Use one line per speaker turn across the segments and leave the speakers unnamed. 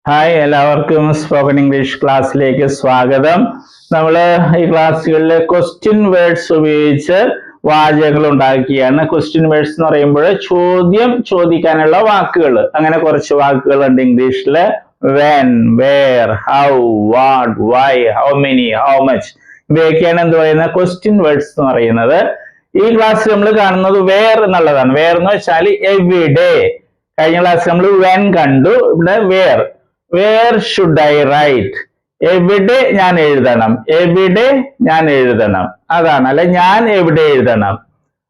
Hi, എല്ലാവർക്കും spoken English ക്ലാസ്സിലേക്ക് സ്വാഗതം. നമ്മൾ ഈ ക്ലാസ്സുകളിൽ ക്വസ്റ്റ്യൻ വേർഡ്സ് ഉപയോഗിച്ച് വാചകങ്ങൾ ഉണ്ടാക്കിയാണ്. ക്വസ്റ്റ്യൻ വേർഡ്സ് എന്ന് പറയുമ്പോൾ ചോദ്യം ചോദിക്കാനുള്ള വാക്കുകൾ. അങ്ങനെ കുറച്ച് വാക്കുകളുണ്ട് ഇംഗ്ലീഷിൽ. When, where, how, what, why, how many, how much, ഇവയൊക്കെയാണ് എന്ത് പറയുന്നത് ക്വസ്റ്റ്യൻ വേർഡ്സ് എന്ന് പറയുന്നത്. ഈ ക്ലാസ്സിൽ നമ്മൾ കാണുന്നത് വേർ എന്നുള്ളതാണ്. വേർ എന്ന് വെച്ചാൽ എവിടെ. കഴിഞ്ഞ ക്ലാസ്സിൽ നമ്മൾ വെൻ കണ്ടു, ഇവിടെ where. Where should I write, എവിടെ ഞാൻ എഴുതണം, എവിടെ ഞാൻ എഴുതണം, അതാണ്. അല്ലെ ഞാൻ എവിടെ എഴുതണം,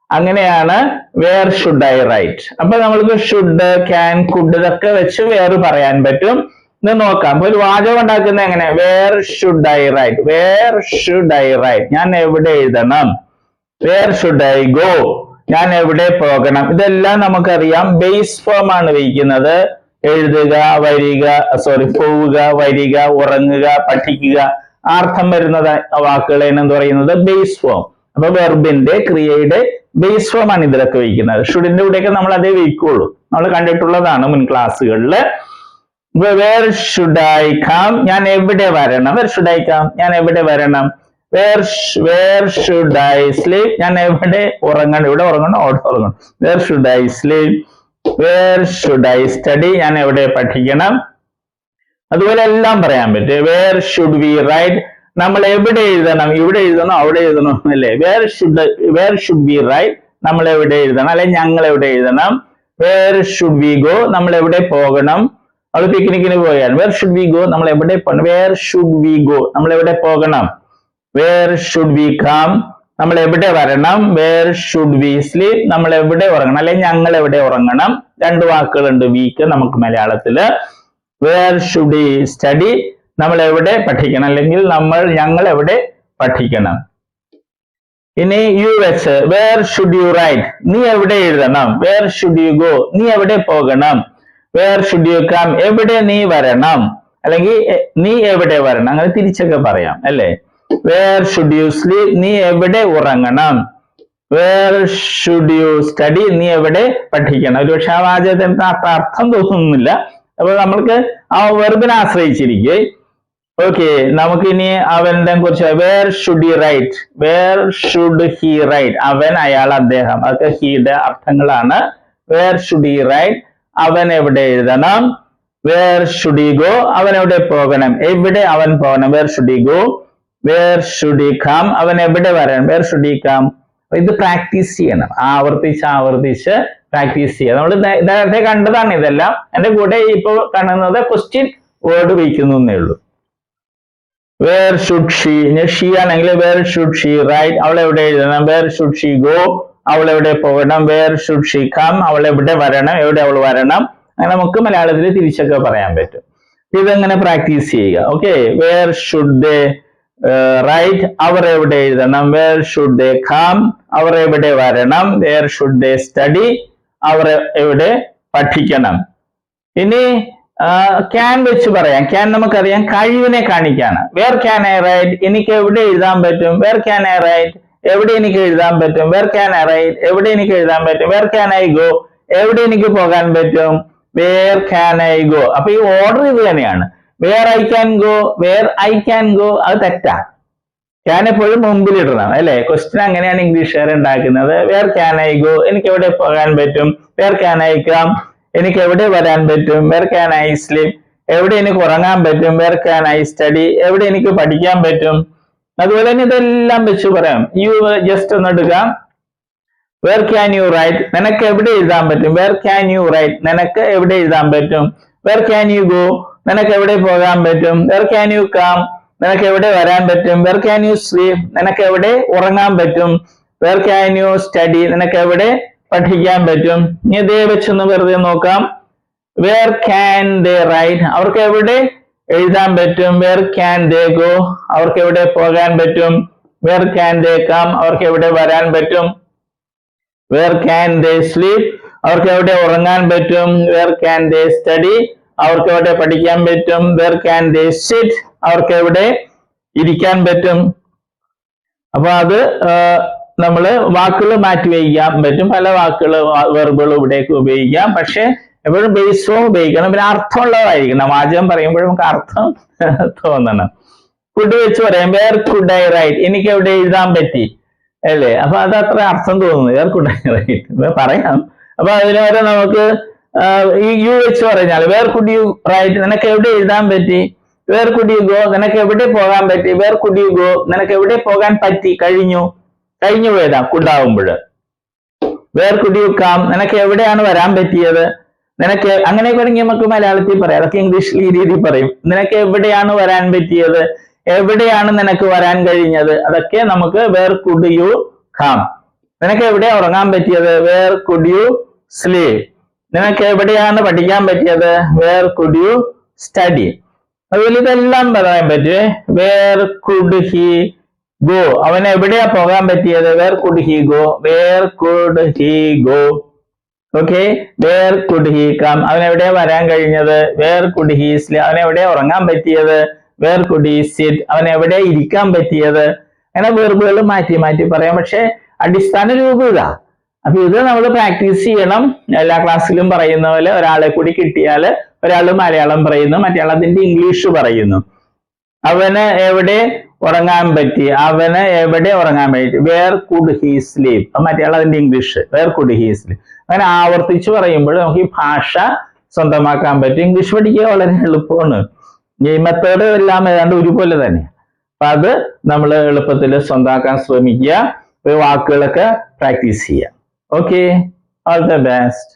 അങ്ങനെയാണ് വേർ ഷുഡ് ഐ റൈറ്റ്. അപ്പൊ നമ്മൾക്ക് ഷുഡ്, ക്യാൻ, കുഡ് ഇതൊക്കെ വെച്ച് വേർ പറയാൻ പറ്റും. ഇത് നോക്കാം. ഒരു വാചകം ഉണ്ടാക്കുന്നത് എങ്ങനെ? Where should I write, where should I write, ഞാൻ എവിടെ എഴുതണം. വേർ ഷുഡ് ഐ ഗോ, ഞാൻ എവിടെ പോകണം. ഇതെല്ലാം നമുക്കറിയാം ബേസ് ഫോം ആണ് വയ്ക്കുന്നത്. എഴുതുക, വരിക, പോവുക, വരിക, ഉറങ്ങുക, പഠിക്കുക, അർത്ഥം വരുന്ന വാക്കുകളാണ് എന്ത് പറയുന്നത് ബേസ് ഫോം. അപ്പൊ വെർബിന്റെ, ക്രിയയുടെ ബേസ് ഫോം ആണ് ഇതിലൊക്കെ വയ്ക്കുന്നത്. ഷുഡിന്റെ കൂടെയൊക്കെ നമ്മൾ അതേ വയ്ക്കുള്ളൂ, നമ്മൾ കണ്ടിട്ടുള്ളതാണ് മുൻ ക്ലാസ്സുകളിൽ. വേർ ഷുഡ് ഐ കം, ഞാൻ എവിടെ വരണം. വേർ ഷുഡ് ഐ കം, ഞാൻ എവിടെ വരണം. വേർ ഷുഡ് ഐ സ്ലീപ്, ഞാൻ എവിടെ ഉറങ്ങണം. ഇവിടെ ഉറങ്ങണം, അവിടെ ഉറങ്ങണം. Where should I sleep. Where should I study, ഞാൻ എവിടെ പഠിക്കണം. അതുപോലെ എല്ലാം പറയാൻ പറ്റും. വേർ ഷുഡ് വി റൈറ്റ്, നമ്മൾ എവിടെ എഴുതണം, ഇവിടെ എഴുതണം, അവിടെ എഴുതണം അല്ലേ. വേർ ഷുഡ് വി റൈറ്റ്, നമ്മൾ എവിടെ എഴുതണം, അല്ലെ ഞങ്ങൾ എവിടെ എഴുതണം. വേർ ഷുഡ് വി ഗോ, നമ്മൾ എവിടെ പോകണം. നമ്മൾ പിക്നിക്കിന് പോയാൽ വേർ ഷുഡ് വി ഗോ, നമ്മൾ എവിടെ പോകണം. വേർ ഷുഡ് വി ഗോ, നമ്മൾ എവിടെ പോകണം. വേർ ഷുഡ് വി കം, നമ്മൾ എവിടെ വരണം. വേർ ഷുഡ് വി സ്ലീപ്, നമ്മൾ എവിടെ ഉറങ്ങണം, അല്ലെ ഞങ്ങൾ എവിടെ ഉറങ്ങണം. രണ്ട് വാക്കുകളുണ്ട് വീക്ക് നമുക്ക് മലയാളത്തില്. വേർ ഷുഡ് വി സ്റ്റഡി, നമ്മൾ എവിടെ പഠിക്കണം, അല്ലെങ്കിൽ ഞങ്ങൾ എവിടെ പഠിക്കണം. ഇനി യു വെച്ച് വേർ ഷുഡ് യു റൈറ്റ്, നീ എവിടെ എഴുതണം. വേർ ഷുഡ് യു ഗോ, നീ എവിടെ പോകണം. വേർ ഷുഡ് യു കം, എവിടെ നീ വരണം, അല്ലെങ്കിൽ നീ എവിടെ വരണം. അങ്ങനെ തിരിച്ചൊക്കെ പറയാം അല്ലേ. വേർ ഷുഡ് യു സ്ലീപ്, നീ എവിടെ ഉറങ്ങണം. വേർ ഷുഡ് യു സ്റ്റഡി, നീ എവിടെ പഠിക്കണം. ഒരുപക്ഷെ ആ വാചകത്തിന് അർത്ഥം തോന്നുന്നില്ല. അപ്പൊ നമ്മൾക്ക് ആ വെർബിനെ ആശ്രയിച്ചിരിക്കെ. ഓക്കെ, നമുക്കിനി അവന്റെ കുറിച്ച് where should he write, where should he write, അവൻ, അയാൾ, അദ്ദേഹം, അതൊക്കെ ഹീയുടെ അർത്ഥങ്ങളാണ്. വേർ ഷുഡ് ഹി റൈറ്റ്, അവൻ എവിടെ എഴുതണം. വേർ ഷുഡ് ഹി ഗോ, അവൻ എവിടെ പോകണം, എവിടെ അവൻ പോകണം. Where should he go. Where should he come, അവൻ എവിടെ വരണം. Where should he come. ഇത് പ്രാക്ടീസ് ചെയ്യണം, ആവർത്തിച്ച് പ്രാക്ടീസ് ചെയ്യുക. നമ്മൾ നേരത്തെ കണ്ടതാണ് ഇതെല്ലാം. എന്റെ കൂടെ ഇപ്പൊ കാണുന്നത് ക്വസ്റ്റ്യൻ വേർഡ് വയ്ക്കുന്നേ ഉള്ളൂ. വേർ ഷുഡ് ഷീ, ഷീ ആണെങ്കിൽ വേർ ഷുഡ് ഷീ റൈറ്റ്, അവൾ എവിടെ എഴുതണം. വേർ ഷുഡ് ഷീ ഗോ, അവൾ എവിടെ പോകണം. വേർ ഷുഡ് ഷീ കം, അവൾ എവിടെ വരണം, എവിടെ അവൾ വരണം. അങ്ങനെ നമുക്ക് മലയാളത്തിൽ തിരിച്ചൊക്കെ പറയാൻ പറ്റും. ഇതെങ്ങനെ പ്രാക്ടീസ് ചെയ്യുക. Okay, where should they write, അവർ എവിടെ എഴുതണം. വേർ ഷുഡ് ദേ കം, അവർ എവിടെ വരണം. വേർ ഷുഡ് ദേ സ്റ്റഡി, അവർ എവിടെ പഠിക്കണം. ഇനി ക്യാൻ വെച്ച് പറയാം. ക്യാൻ നമുക്കറിയാം കഴിവിനെ കാണിക്കാണ്. വേർ ക്യാൻ ഐ റൈറ്റ്, എനിക്ക് എവിടെ എഴുതാൻ പറ്റും. വേർ ക്യാൻ ഐ റൈറ്റ്, എവിടെ എനിക്ക് എഴുതാൻ പറ്റും. വേർ ക്യാൻ ഐ റൈറ്റ്, എവിടെ എനിക്ക് എഴുതാൻ പറ്റും. വേർ ക്യാൻ ഐ ഗോ, എവിടെ എനിക്ക് പോകാൻ പറ്റും. Where can I go. അപ്പൊ ഈ ഓർഡർ ഇത് തന്നെയാണ്. Where I can go, where I can go, അത് തെറ്റാ. ക്യാൻ എപ്പോഴും മുമ്പിലിടണം അല്ലെ. ക്വസ്റ്റ്യൻ അങ്ങനെയാണ് ഇംഗ്ലീഷുകാർ ഉണ്ടാക്കുന്നത്. വേർ ക്യാൻ ഐ ഗോ, എനിക്ക് എവിടെ പോകാൻ പറ്റും. വേർ ക്യാൻ ഐ കം, എനിക്ക് എവിടെ വരാൻ പറ്റും. വേർ ക്യാൻ ഐ സ്ലീപ്, എവിടെ എനിക്ക് ഉറങ്ങാൻ പറ്റും. വേർ ക്യാൻ ഐ സ്റ്റഡി, എവിടെ എനിക്ക് പഠിക്കാൻ പറ്റും. അതുപോലെ തന്നെ ഇതെല്ലാം വെച്ച് പറയാം. യു ജസ്റ്റ് ഒന്ന് എടുക്കാം. വേർ ക്യാൻ യു റൈറ്റ്, നിനക്ക് എവിടെ എഴുതാൻ പറ്റും. വേർ ക്യാൻ യു റൈറ്റ്, നിനക്ക് എവിടെ എഴുതാൻ പറ്റും. വേർ ക്യാൻ യു ഗോ, നിനക്ക് എവിടെ പോകാൻ പറ്റും. വേർ ക്യാൻ യു കം, നിനക്ക് എവിടെ വരാൻ പറ്റും. വേർ ക്യാൻ യു സ്ലീപ്, നിനക്ക് എവിടെ ഉറങ്ങാൻ പറ്റും. വേർ ക്യാൻ യു സ്റ്റഡി, നിനക്ക് എവിടെ പഠിക്കാൻ പറ്റും. ഇനി ഇതേ വെച്ചൊന്ന് വെറുതെ നോക്കാം. വേർ ക്യാൻ ദേ റൈറ്റ്, അവർക്ക് എവിടെ എഴുതാൻ പറ്റും. വേർ ക്യാൻ ദേ ഗോ, അവർക്ക് എവിടെ പോകാൻ പറ്റും. വേർ ക്യാൻ ദേ കം, അവർക്ക് എവിടെ വരാൻ പറ്റും. വേർ ക്യാൻ ദേ സ്ലീപ്, അവർക്ക് എവിടെ ഉറങ്ങാൻ പറ്റും. വേർ ക്യാൻ ദേ സ്റ്റഡി, അവർക്ക് എവിടെ പഠിക്കാൻ പറ്റും. വേർ ക്യാൻ ദേ സിറ്റ്, അവർക്ക് എവിടെ ഇരിക്കാൻ പറ്റും. അപ്പൊ അത് നമ്മൾ വാക്കുകൾ മാറ്റി വയ്ക്കാൻ പറ്റും. പല വാക്കുകൾ വെർബുകൾ ഇവിടേക്ക് ഉപയോഗിക്കാം. പക്ഷെ എപ്പോഴും ബേസ് ഫോം ഉപയോഗിക്കണം. പിന്നെ അർത്ഥമുള്ളതായിരിക്കണം. വാചകം പറയുമ്പോഴും നമുക്ക് അർത്ഥം തോന്നണം. കുഡ് വെച്ച് പറയാം, വേർ കുഡ് ഐ റൈറ്റ്, എനിക്ക് എവിടെ എഴുതാൻ പറ്റി അല്ലേ? അപ്പൊ അത് അത്ര അർത്ഥം തോന്നുന്നു. വേർ കുഡ് ഐ റൈറ്റ് പറയാം. അപ്പൊ അതിന് വരെ നമുക്ക് ഈ യു വെച്ച് പറഞ്ഞാൽ വേർ കുഡ് യു റൈറ്റ്, നിനക്ക് എവിടെ എഴുതാൻ പറ്റി. വേർ കുഡ് യു ഗോ, നിനക്ക് എവിടെ പോകാൻ പറ്റി. വേർ കുഡ് യു ഗോ, നിനക്ക് എവിടെ പോകാൻ പറ്റി, കഴിഞ്ഞു പോയതാ കുഡാവുമ്പോൾ. വേർ കുഡ് യു കം, നിനക്ക് എവിടെയാണ് വരാൻ പറ്റിയത്. നിനക്ക് അങ്ങനെ വേണമെങ്കിൽ നമുക്ക് മലയാളത്തിൽ പറയാം, അതൊക്കെ ഇംഗ്ലീഷിൽ ഈ രീതിയിൽ പറയും. നിനക്ക് എവിടെയാണ് വരാൻ പറ്റിയത്, എവിടെയാണ് നിനക്ക് വരാൻ കഴിഞ്ഞത്, അതൊക്കെ നമുക്ക് വേർ കുഡ് യു കം. നിനക്ക് എവിടെ ഉറങ്ങാൻ പറ്റിയത്, വേർ കുഡ് യു സ്ലീപ്. നിനക്ക് എവിടെയാണ് പഠിക്കാൻ പറ്റിയത്, വേർ കുഡ് യു സ്റ്റഡി. അതുപോലെ ഇതെല്ലാം പറയാൻ പറ്റുമേ. വേർ കുഡ് ഹി ഗോ, അവന് എവിടെയാ പോകാൻ പറ്റിയത്, where could he go. Where could he go. Okay. Where could he come, അവൻ എവിടെയാ വരാൻ കഴിഞ്ഞത്, വേർ കുഡ് ഹി സ്ലീപ്. അവൻ എവിടെയാ ഉറങ്ങാൻ പറ്റിയത്, വേർ കുഡ് ഹി സിറ്റ്. അവൻ എവിടെയാ ഇരിക്കാൻ പറ്റിയത്. അങ്ങനെ വെർബുകൾ മാറ്റി മാറ്റി പറയാം. പക്ഷെ അടിസ്ഥാന രൂപം ഇതാ. അപ്പൊ ഇത് നമ്മൾ പ്രാക്ടീസ് ചെയ്യണം. എല്ലാ ക്ലാസ്സിലും പറയുന്ന പോലെ ഒരാളെ കൂടി കിട്ടിയാൽ ഒരാൾ മലയാളം പറയുന്നു, മറ്റേ അതിന്റെ ഇംഗ്ലീഷ് പറയുന്നു. അവന് എവിടെ ഉറങ്ങാൻ പറ്റി, അവന് എവിടെ ഉറങ്ങാൻ പറ്റി, വേർ കുഡ് ഹി സ്ലീപ്. മറ്റേ അതിന്റെ English where could he sleep. അങ്ങനെ ആവർത്തിച്ച് പറയുമ്പോൾ നമുക്ക് ഈ ഭാഷ സ്വന്തമാക്കാൻ പറ്റും. ഇംഗ്ലീഷ് പഠിക്കുക വളരെ എളുപ്പമാണ്. ഈ മെത്തേഡ് എല്ലാം ഏതാണ്ട് ഒരുപോലെ തന്നെ. അപ്പൊ അത് നമ്മൾ എളുപ്പത്തിൽ സ്വന്തമാക്കാൻ ശ്രമിക്കുക. വാക്കുകളൊക്കെ പ്രാക്ടീസ് ചെയ്യുക. Okay, all the best.